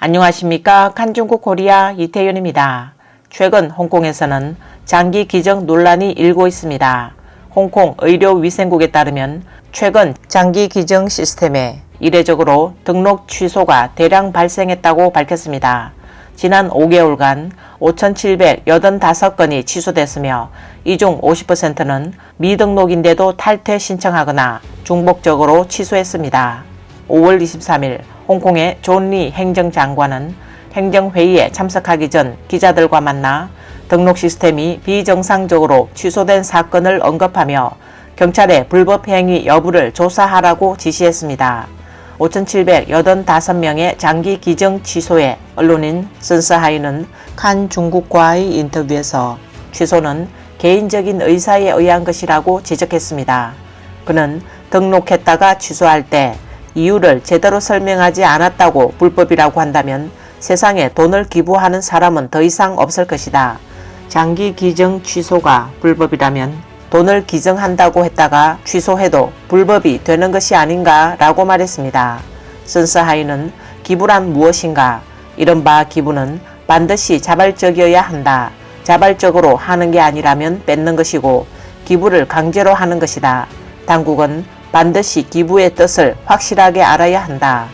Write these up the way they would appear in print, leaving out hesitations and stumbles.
안녕하십니까. 칸중국 코리아 이태윤입니다. 최근 홍콩에서는 장기 기증 논란이 일고 있습니다. 홍콩 의료위생국에 따르면 최근 장기 기증 시스템에 이례적으로 등록 취소가 대량 발생했다고 밝혔습니다. 지난 5개월간 5,785건이 취소됐으며 이 중 50%는 미등록인데도 탈퇴 신청하거나 중복적으로 취소했습니다. 5월 23일 홍콩의 존 리 행정장관은 행정회의에 참석하기 전 기자들과 만나 등록 시스템이 비정상적으로 취소된 사건을 언급하며 경찰에 불법 행위 여부를 조사하라고 지시했습니다. 5,785명의 장기 기증 취소에 언론인 선스하이는 칸 중국과의 인터뷰에서 취소는 개인적인 의사에 의한 것이라고 지적했습니다. 그는 등록했다가 취소할 때 이유를 제대로 설명하지 않았다고 불법이라고 한다면 세상에 돈을 기부하는 사람은 더 이상 없을 것이다. 장기 기증 취소가 불법이라면 돈을 기증한다고 했다가 취소해도 불법이 되는 것이 아닌가 라고 말했습니다. 선스하이는 기부란 무엇인가? 이른바 기부는 반드시 자발적이어야 한다. 자발적으로 하는 게 아니라면 뺏는 것이고 기부를 강제로 하는 것이다. 당국은 반드시 기부의 뜻을 확실하게 알아야 한다.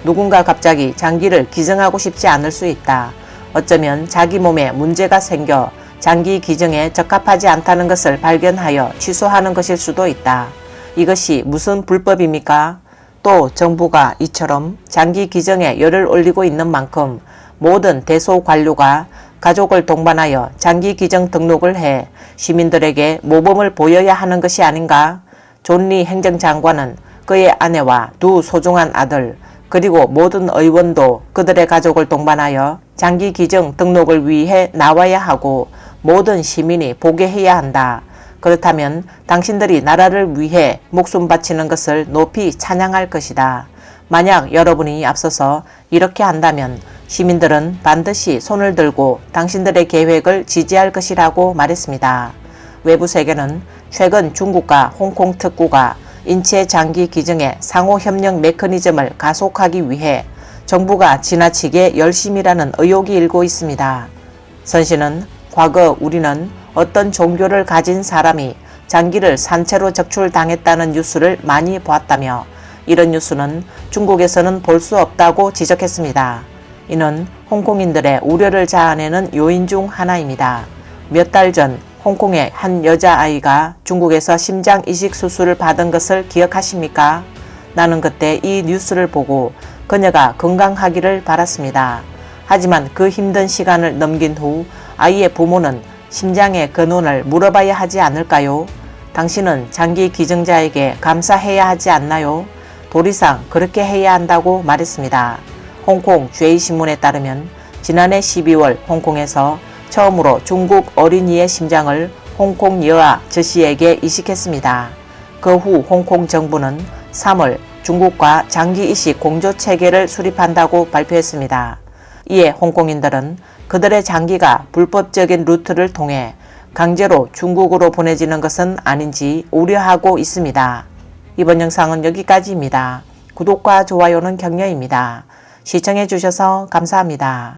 누군가 갑자기 장기를 기증하고 싶지 않을 수 있다. 어쩌면 자기 몸에 문제가 생겨 장기 기증에 적합하지 않다는 것을 발견하여 취소하는 것일 수도 있다. 이것이 무슨 불법입니까? 또 정부가 이처럼 장기 기증에 열을 올리고 있는 만큼 모든 대소 관료가 가족을 동반하여 장기 기증 등록을 해 시민들에게 모범을 보여야 하는 것이 아닌가? 존 리 행정장관은 그의 아내와 두 소중한 아들 그리고 모든 의원도 그들의 가족을 동반하여 장기 기증 등록을 위해 나와야 하고 모든 시민이 보게 해야 한다. 그렇다면 당신들이 나라를 위해 목숨 바치는 것을 높이 찬양할 것이다. 만약 여러분이 앞서서 이렇게 한다면 시민들은 반드시 손을 들고 당신들의 계획을 지지할 것이라고 말했습니다. 외부 세계는 최근 중국과 홍콩 특구가 인체 장기 기증의 상호 협력 메커니즘을 가속하기 위해 정부가 지나치게 열심이라는 의혹이 일고 있습니다. 선 씨는 과거 우리는 어떤 종교를 가진 사람이 장기를 산채로 적출당했다는 뉴스를 많이 보았다며 이런 뉴스는 중국에서는 볼 수 없다고 지적했습니다. 이는 홍콩인들의 우려를 자아내는 요인 중 하나입니다. 몇 달 전 홍콩의 한 여자아이가 중국에서 심장 이식 수술을 받은 것을 기억하십니까? 나는 그때 이 뉴스를 보고 그녀가 건강하기를 바랐습니다. 하지만 그 힘든 시간을 넘긴 후 아이의 부모는 심장의 근원을 물어봐야 하지 않을까요? 당신은 장기 기증자에게 감사해야 하지 않나요? 도리상 그렇게 해야 한다고 말했습니다. 홍콩 죄이신문에 따르면 지난해 12월 홍콩에서 처음으로 중국 어린이의 심장을 홍콩 여아 저씨에게 이식했습니다. 그 후 홍콩 정부는 3월 중국과 장기 이식 공조 체계를 수립한다고 발표했습니다. 이에 홍콩인들은 그들의 장기가 불법적인 루트를 통해 강제로 중국으로 보내지는 것은 아닌지 우려하고 있습니다. 이번 영상은 여기까지입니다. 구독과 좋아요는 격려입니다. 시청해 주셔서 감사합니다.